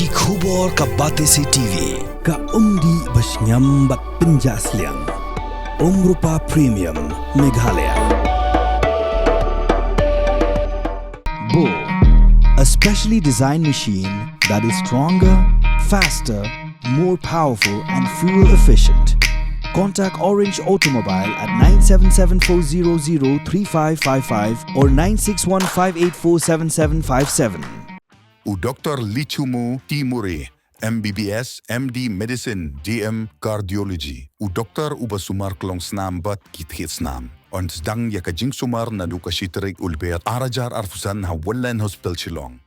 Ki khubor ka bate se TV ka umdi basnyam bat penjasliang Rupa Premium Meghalaya. Bo, a specially designed machine that is stronger, faster, more powerful and fuel efficient. Contact Orange Automobile at 977-400-3555 or 961-584-7757. U Dr. Lichumu Timuri, MBBS, MD Medicine, DM Cardiology. U Dr. Ubasumar Klong Snam Bat Kithit Snam. On Sdang Yakajing Sumar Naduka Shitrik Ulbeat Arajar Arfusan Hawallan Hospital Shillong.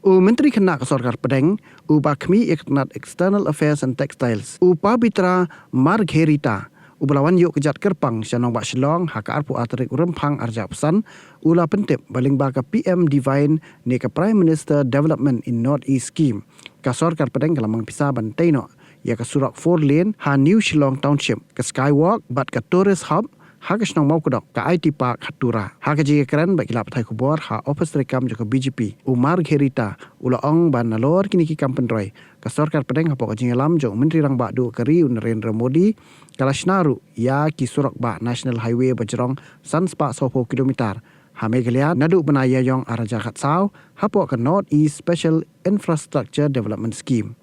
U Menteri Kena Sorkar Pdeng, U Bakmi Iknat External Affairs and Textiles, U Pabitra Margherita, U Belawan Yuk Kejat Kerpang, Syanong Bak Shillong, Haka Arpu Atrik Rempang Arja Pesan, Ula Pentip Baling Baka Pm-Devine, Nika Prime Minister Development in North East Scheme, Ka Sorkar Pdeng Kalamang Pisa Banteno, Ya Ka Surak 4 Lane, Ha New Shillong Township, Ka Skywalk, Bat Ka Tourist Hub, Haka Shnong Mau Kodok, Ka IT Park Hatura, Haka Jika Keren Bak Kilap Thai Kubor, Ha Office Rekam Joka BGP, U Margherita, Ula Ong Ban Nalor Kini Ki Kampenroy, Ka Sorkar Pdeng Ha Pok Jingalam Jok Menteri Rang Bak Du Kari Narendra Modi, Kalashnaru, Ya Ki Surak Bak National Highway Bajrong, Sanspa 20 kilometer, Ha Meghalaya Nadu Benaya Yong Araja Khatsau, Ha Pok Ka North East Special Infrastructure Development Scheme.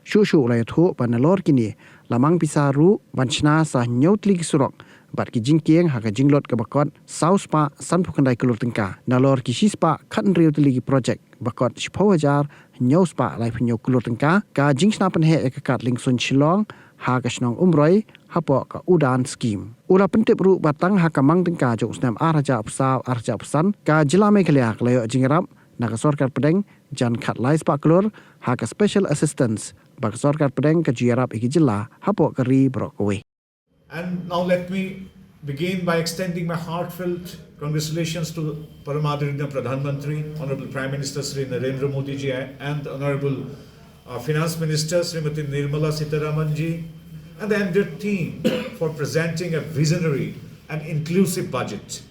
Shushu Ulay Thu Ban Nalor Kini, Lamang Pisaru, Banchna Sah Nyotli Ki Surak, Bat ki jingkieng haka jinglot ke bakot South Pa San Pukandai Klur Tengka nalor ki shispa khan riu teligi project bakot Shipho Hajar Nyos Pa lai Phnyo Klur Tengka ka jingsna panhe ekakat ling sun Shillong haka shnong umroi hapo ka udan scheme ula pentip ru batang haka mang tengka jok snam araja psaw arja psan ka jila Meghalaya layo jingrap naka Sorkar Pdeng jan khat lai spa Klur haka special assistance bak Sorkar Pdeng ka jiarap iki jila hapo ka ri brokwe. And now let me begin by extending my heartfelt congratulations to Paramadaranya Pradhan Mantri, Honorable Prime Minister Sri Narendra Modi ji and Honorable Finance Minister Srimati Nirmala Sitharaman ji and the entire team for presenting a visionary and inclusive budget.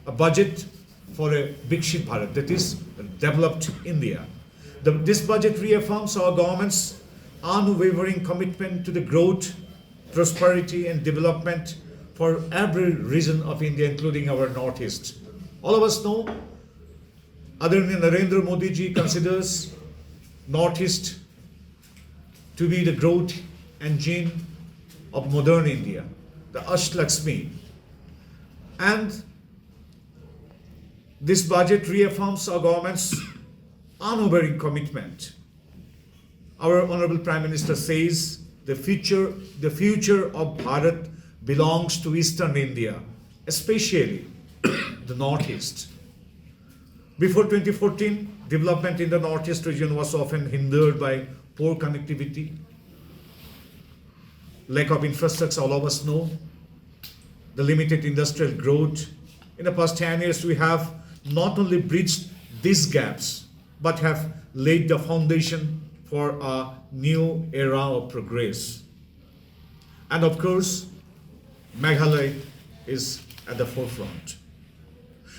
A budget for a Vikshit Bharat, that is, a developed India. This budget reaffirms our government's unwavering commitment to the growth, prosperity and development for every region of India, including our Northeast. All of us know Adharaniya Narendra Modi ji considers Northeast to be the growth engine of modern India, the Ashtlakshmi. And this budget reaffirms our government's unwavering commitment. Our Honorable Prime Minister says the future of Bharat belongs to Eastern India, especially the Northeast. Before 2014, development in the Northeast region was often hindered by poor connectivity, lack of infrastructure, all of us know, the limited industrial growth. In the past 10 years, we have not only bridged these gaps, but have laid the foundation for a new era of progress. And of course, Meghalaya is at the forefront.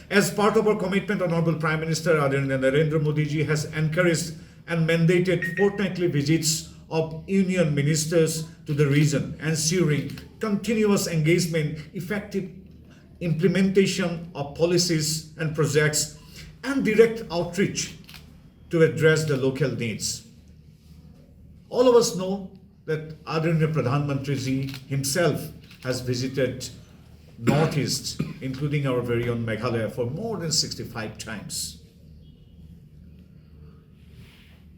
As part of our commitment, Honorable Prime Minister Adharaniya Narendra Modi ji has encouraged and mandated fortnightly visits of union ministers to the region, ensuring continuous engagement, effective implementation of policies and projects, and direct outreach to address the local needs. All of us know that Adharaniya Pradhan Mantri ji himself has visited Northeast, including our very own Meghalaya, for more than 65 times.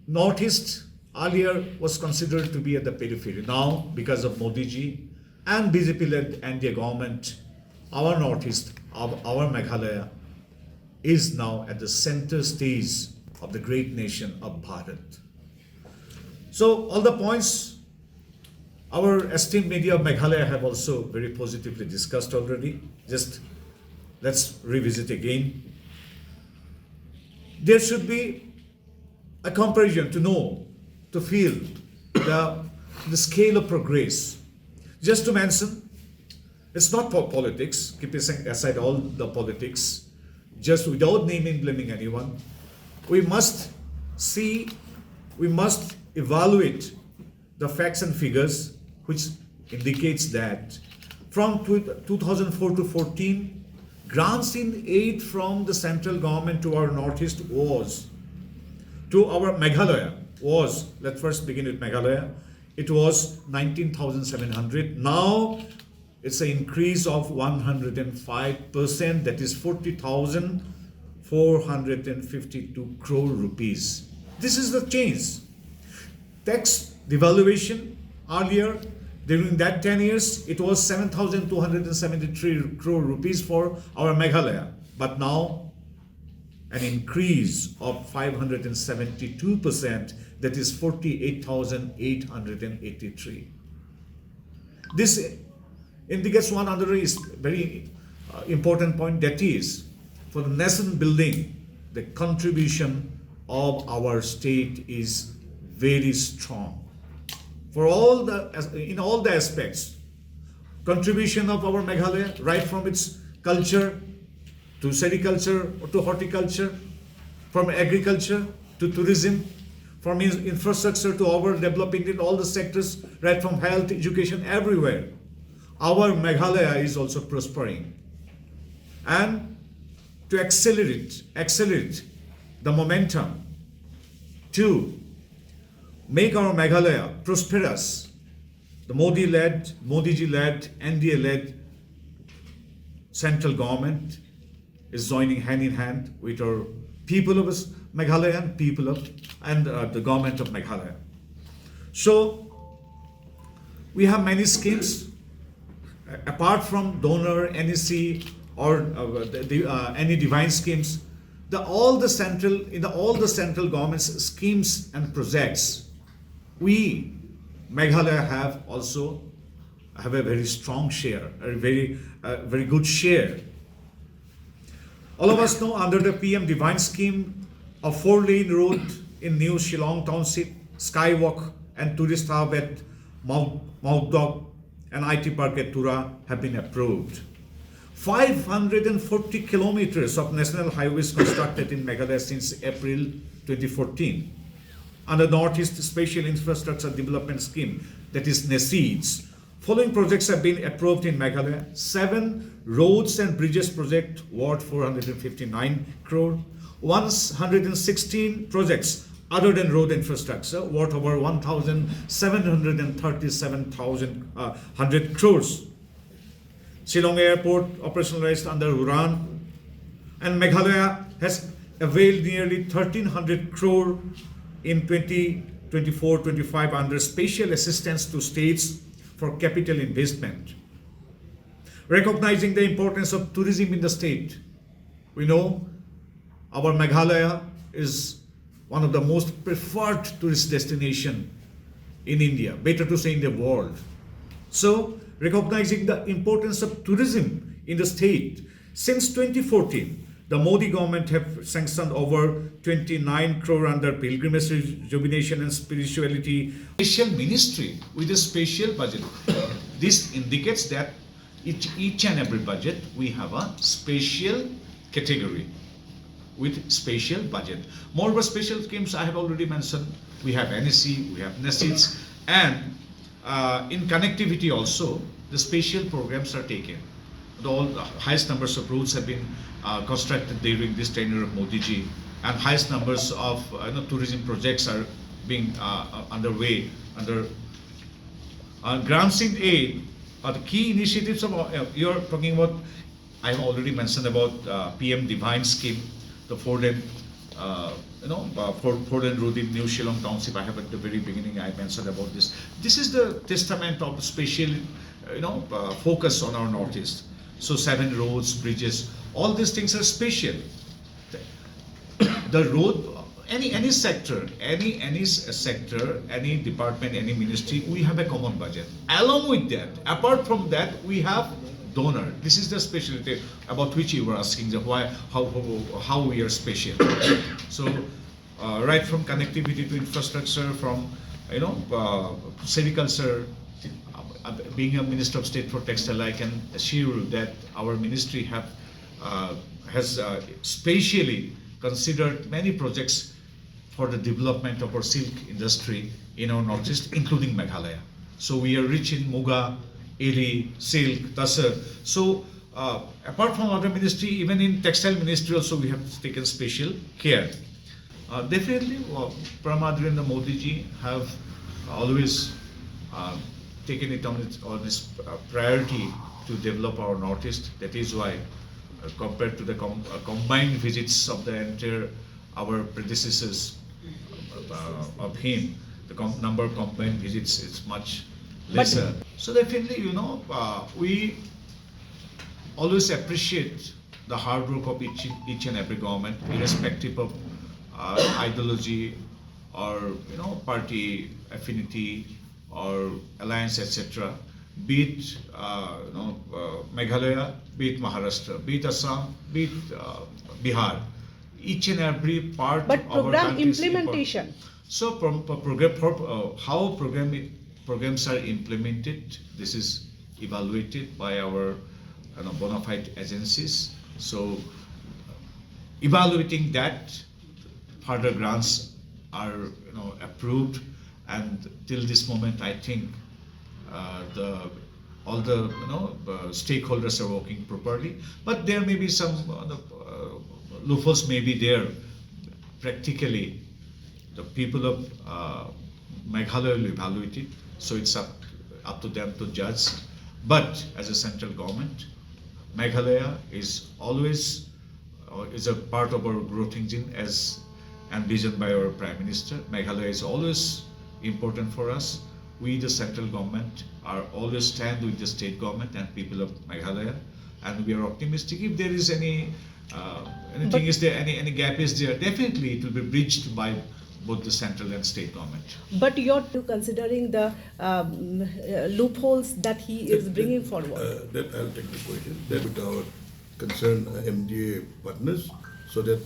Northeast earlier was considered to be at the periphery. Now, because of Modi ji and BJP-led NDA government, our Northeast, our Meghalaya, is now at the center stage of the great nation of Bharat. So all the points our esteemed media of Meghalaya have also very positively discussed already. Just let's revisit again. There should be a comparison to know, to feel the scale of progress. Just to mention, it's not for politics, keeping aside all the politics, just without naming, blaming anyone, we must see we must evaluate the facts and figures, which indicates that from 2004 to 14, grants in aid from the central government to our northeast was, to our Meghalaya was, let's first begin with Meghalaya, it was 19,700. Now it's an increase of 105%, that is 40,452 crore rupees. This is the change. Tax devaluation earlier, during that 10 years, it was 7,273 crore rupees for our Meghalaya. But now, an increase of 572%, that is 48,883. This indicates one other is very important point, that is, for the nation building, the contribution of our state is very strong. For all the, in all the aspects, contribution of our Meghalaya, right from its culture to sericulture or to horticulture, from agriculture to tourism, from infrastructure to our developing in all the sectors, right from health, education, everywhere. Our Meghalaya is also prospering. And to accelerate the momentum, to make our Meghalaya prosperous, the Modi-ji-led, NDA-led central government is joining hand in hand with our people of Meghalaya and the government of Meghalaya. So we have many schemes apart from donor, NEC, or any divine schemes. All the central government's schemes and projects, we Meghalaya have a very strong share, a very good share. All of us know, under the Pm-Devine scheme, a 4-lane road in New Shillong Township, Skywalk and tourist hub at Mount Dog and IT Park at Tura have been approved. 540 kilometers of national highways constructed in Meghalaya since April 2014. Under the Northeast Special Infrastructure Development Scheme, that is NESIDS, following projects have been approved in Meghalaya: 7 roads and bridges project worth 459 crore, 116 projects other than road infrastructure worth over 1,737,100 crores. Shillong Airport operationalized under URAN, and Meghalaya has availed nearly 1,300 crore in 2024-25 under special assistance to states for capital investment. Recognizing the importance of tourism in the state, we know our Meghalaya is one of the most preferred tourist destination in India, better to say in the world. So, recognizing the importance of tourism in the state, since 2014, the Modi government have sanctioned over 29 crore under pilgrimage, rejuvenation and spirituality special ministry with a special budget. This indicates that each and every budget we have a special category with special budget. Moreover, special schemes I have already mentioned. We have NEC, we have NESIDS, and in connectivity also, the special programs are taken. The highest numbers of roads have been constructed during this tenure of Modi ji, and highest numbers of tourism projects are being underway under grants in aid. The key initiatives of you're talking about, I have already mentioned about Pm-Devine scheme, the 4-lane road in New Shillong Township. I have at the very beginning I mentioned about this. This is the testament of special focus on our northeast. So 7 roads, bridges, all these things are special. The road, any sector, any sector, any department, any ministry, we have a common budget. Along with that, apart from that, we have donor. This is the specialty about which you were asking, how we are special. So right from connectivity to infrastructure, from sericulture. Being a Minister of State for Textile, I can assure you that our ministry has specially considered many projects for the development of our silk industry in our northeast, including Meghalaya. So we are rich in muga, eri, silk, tasar. So apart from other ministry, even in textile ministry also we have taken special care. Definitely, Prime Minister Narendra Modi ji have always taken it on its priority to develop our northeast. That is why, compared to the combined visits of the entire our predecessors of him, the number of combined visits is much lesser. So definitely, we always appreciate the hard work of each and every government, irrespective of ideology or party affinity or alliance, etc. Be it Meghalaya, be it Maharashtra, be it Assam, be it Bihar. Each and every part But of our program country is important. implementation. So how programs are implemented, this is evaluated by our bona fide agencies. So evaluating that, further grants are approved, and till this moment I think all the stakeholders are working properly. But there may be some loopholes may be there. Practically, the people of Meghalaya will evaluate it, so it's up to them to judge. But as a central government, Meghalaya is always is a part of our growth engine as envisioned by our Prime Minister. Meghalaya is always important for us. We, the central government, are always stand with the state government and people of Meghalaya, and we are optimistic. If there is any any gap is there, definitely it will be bridged by both the central and state government. But you're considering the loopholes that he is bringing forward. That I'll take the question. That with our concerned MDA partners, so that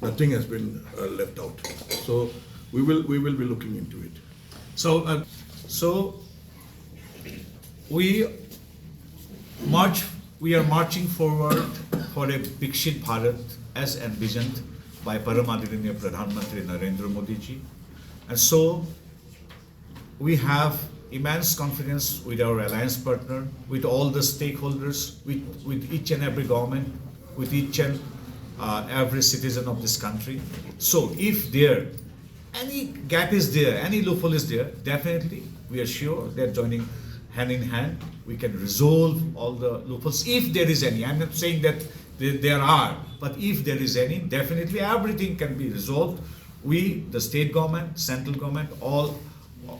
nothing has been left out. So we will be looking into it. So we are marching forward for a Viksit Bharat as envisioned by Paramadrinya Pradhan Mantri Narendra Modi ji. And so we have immense confidence with our alliance partner, with all the stakeholders, with each and every government, with each and every citizen of this country. So if there any gap is there, any loophole is there, definitely we are sure that joining hand in hand, we can resolve all the loopholes if there is any. I'm not saying that there are, but if there is any, definitely everything can be resolved. We, the state government, central government, all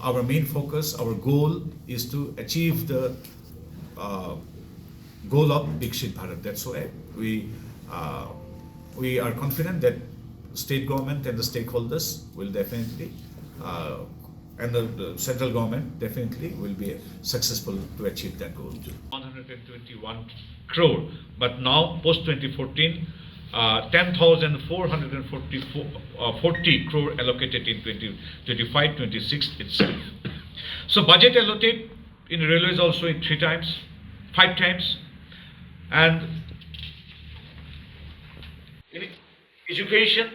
our main focus, our goal is to achieve the goal of Viksit Bharat. That's why we are confident that state government and the stakeholders will definitely, and the central government definitely will be successful to achieve that goal. 121 crore, but now post 2014, 10,440 crore allocated in 2025-26 itself. So budget allocated in railways also in 5 times, and in education,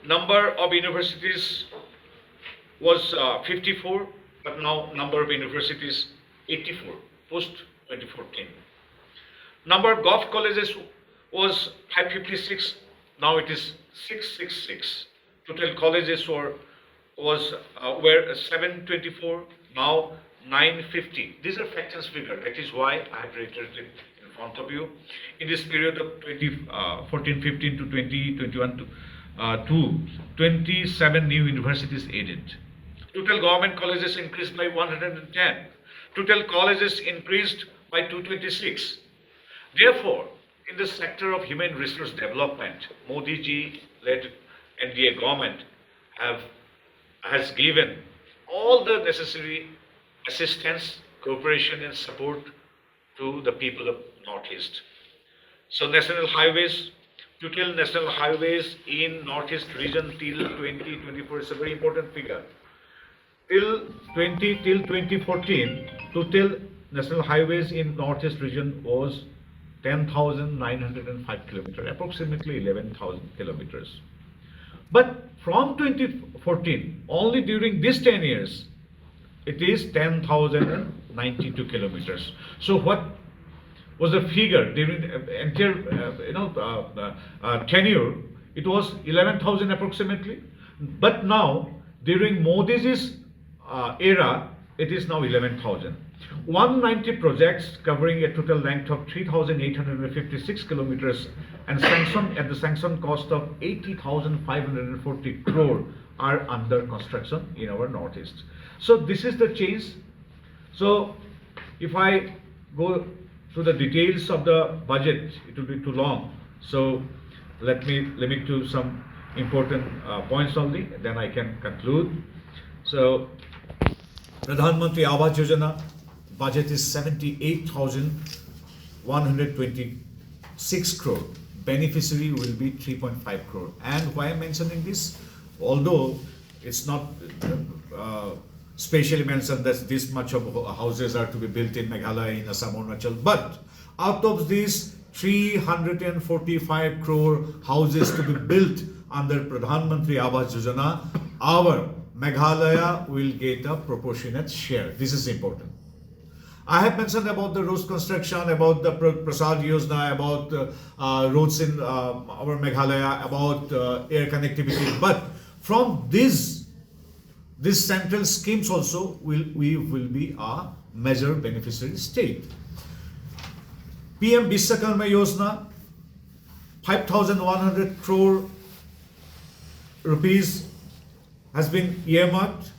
number of universities was 54, but now number of universities 84 post 2014. Number of golf colleges was 556, now it is 666. Total colleges were 724, now 950. These are facts and figures. That is why I have reiterated in front of you. In this period of 2014-15 to 2021 to 27 new universities added. Total government colleges increased by 110. Total colleges increased by 226. Therefore, in the sector of human resource development, Modi ji-led NDA government has given all the necessary assistance, cooperation and support to the people of Northeast. So national highways, total national highways in Northeast region till 2024 is a very important figure. Till 2014, total national highways in Northeast region was 10,905 kilometers, approximately 11,000 kilometers. But from 2014, only during these 10 years, it is 10,092 kilometers. So what was the figure during the entire tenure? It was 11,000 approximately. But now, during Modi's era, it is now 11,000. 190 projects covering a total length of 3,856 kilometers and sanctioned at the sanction cost of 80,540 crore are under construction in our northeast. So this is the change. So if I go to the details of the budget, it will be too long. So let me limit to some important points only, then I can conclude. So Pradhan Mantri Awas Yojana budget is 78,126 crore. Beneficiary will be 3.5 crore. And why I'm mentioning this? Although it's not specially mentioned that this much of houses are to be built in Meghalaya, in Assam, Arunachal, but out of these 345 crore houses to be built under Pradhan Mantri Awas Yojana, our Meghalaya will get a proportionate share. This is important. I have mentioned about the roads construction, about the Prasad Yojana, about roads in our Meghalaya, about air connectivity. But from these central schemes also, we will be a major beneficiary state. PM Vishwakarma Yojana, 5,100 crore rupees has been earmarked.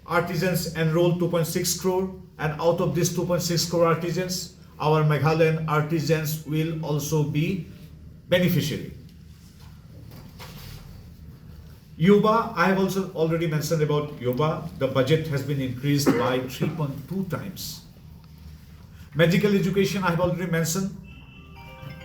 Artisans enrolled 2.6 crore, and out of this 2.6 crore artisans, our Meghalayan artisans will also be beneficiary. Yuba, I have also already mentioned about Yuba. The budget has been increased by 3.2 times. Medical education, I have already mentioned.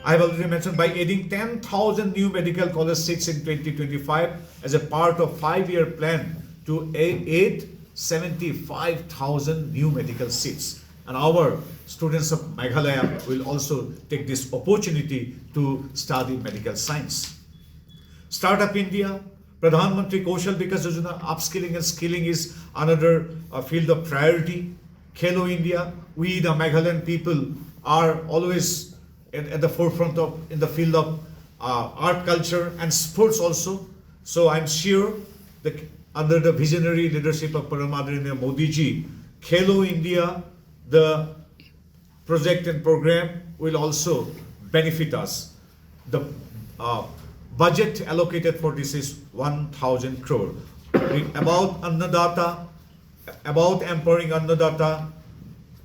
By adding 10,000 new medical college seats in 2025 as a part of 5-year plan to aid 75,000 new medical seats. And our students of Meghalaya will also take this opportunity to study medical science. Startup India, Pradhan Mantri Kaushal Vikas Yojana, upskilling and skilling is another field of priority. Khelo India, we the Meghalayan people are always at the forefront in the field of art, culture and sports also. So I'm sure that under the visionary leadership of Paramadaranya Modi ji, Khelo India, the project and program will also benefit us. The budget allocated for this is 1,000 crore. About Annadata, about empowering Annadata,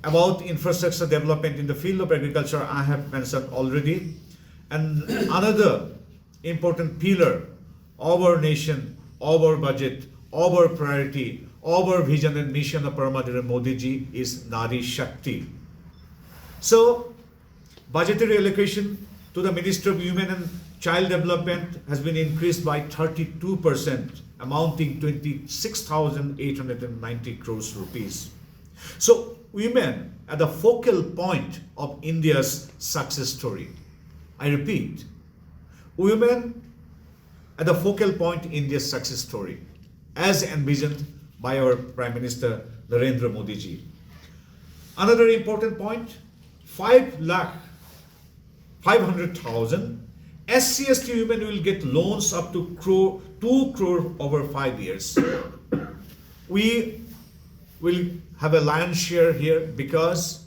about infrastructure development in the field of agriculture, I have mentioned already. And another important pillar, our nation, our budget, our priority, our vision and mission of Paramadaranya Modi ji is Nari Shakti. So, budgetary allocation to the Ministry of Women and Child Development has been increased by 32%, amounting 26,890 crores rupees. So, women are the focal point of India's success story. I repeat, women are the focal point in India's success story, as envisioned by our Prime Minister Narendra Modi ji. Another important point, 500,000 SC/ST women will get loans up to 2 crore over 5 years. We will have a lion's share here because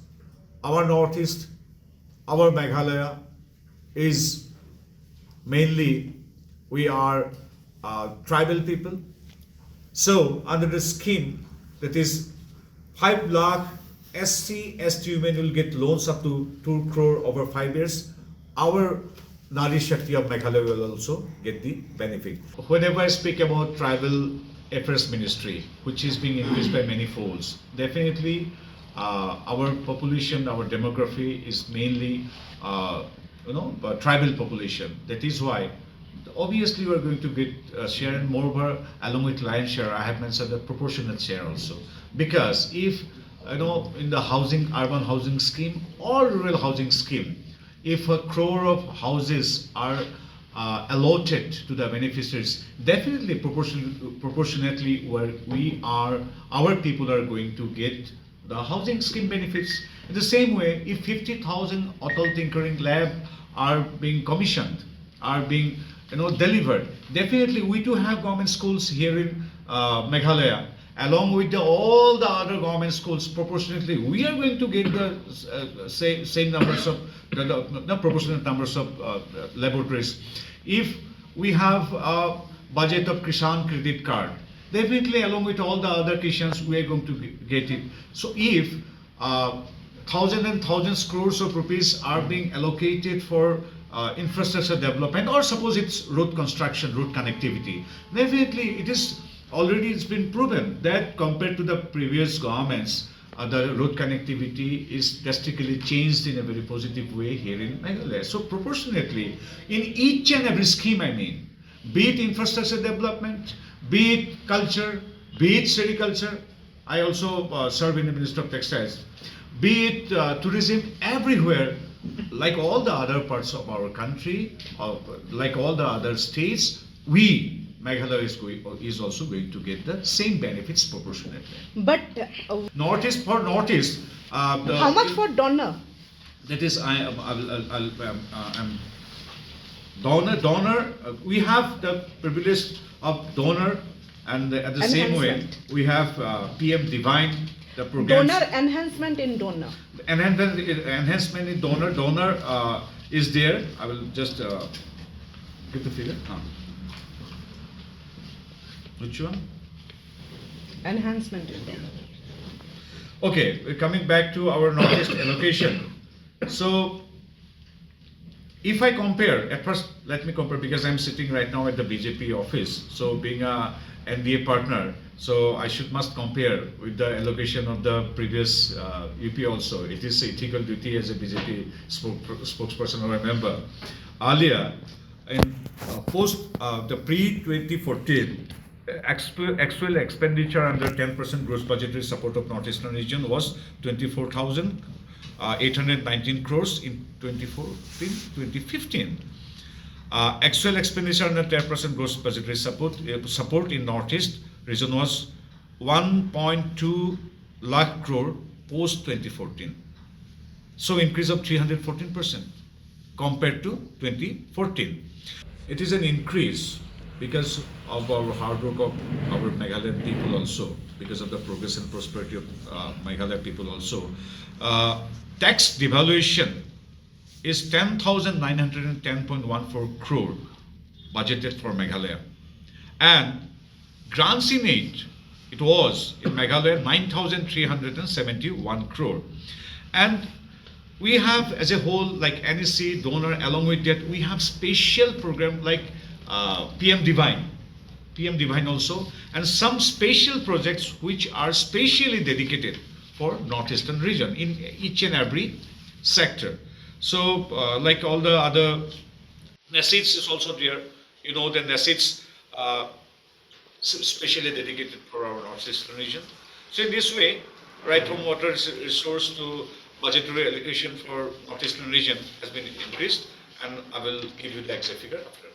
our Northeast, our Meghalaya is mainly, we are tribal people. So under the scheme, that is 5 lakh SC/ST women will get loans up to 2 crore over 5 years. Our Nari Shakti of Meghalaya will also get the benefit. Whenever I speak about tribal affairs ministry, which is being increased by many folds, definitely our population, our demography is mainly tribal population. That is why obviously we are going to get a share, and moreover along with lion's share, I have mentioned the proportionate share also. Because if in the housing, urban housing scheme or rural housing scheme, if 1 crore of houses are allotted to the beneficiaries, definitely proportionately where our people are going to get the housing scheme benefits. In the same way, if 50,000 Atal Tinkering Lab are being commissioned, are being delivered, definitely we too have government schools here in Meghalaya. Along with all the other government schools, proportionately, we are going to get the same numbers of the proportionate numbers of laboratories. If we have a budget of Kisan credit card, definitely along with all the other Kishans, we are going to get it. So if thousands and thousands crores of rupees are being allocated for infrastructure development, or suppose it's road construction, road connectivity, definitely it's been proven that compared to the previous governments, the road connectivity is drastically changed in a very positive way here in Meghalaya. So proportionately, in each and every scheme, be it infrastructure development, be it culture, be it sericulture, I also serve in the Ministry of Textiles, be it tourism, everywhere, like all the other parts of our country, like all the other states, Meghalaya is also going to get the same benefits proportionately. But Northeast, how much for donor? That is, donor. We have the privilege of donor, and at the same way we have Pm-Devine, the program. Donor enhancement in donor. Enhancement in donor. Donor is there. I will just give the figure. Which one? Enhancement in donor. Okay, we're coming back to our Northeast allocation. So, if I compare, at first let me compare, because I'm sitting right now at the BJP office. So, being a NDA partner, so I must compare with the allocation of the previous UP also. It is ethical duty as a BJP spokesperson or a member. Earlier, in post the pre-2014, actual expenditure under 10% gross budgetary support of Northeastern region was 24,819 crores in 2014-2015. Actual expenditure under 10% gross budgetary support in Northeast region was 1.2 lakh crore post 2014. So increase of 314% compared to 2014. It is an increase because of our hard work of our Meghalayan people also, because of the progress and prosperity of Meghalaya people also. Tax devaluation is 10,910.14 crore budgeted for Meghalaya. And grants in aid, it was in Meghalaya 9,371 crore. And we have as a whole, like NEC, donor, along with that, we have special program like Pm-Devine also, and some special projects which are specially dedicated for Northeastern region in each and every sector. So like all the other, NECITS is also there. The NECITS specially dedicated for our Northeastern region. So in this way, right from water resource to budgetary allocation for Northeastern region has been increased, and I will give you the exact figure after that.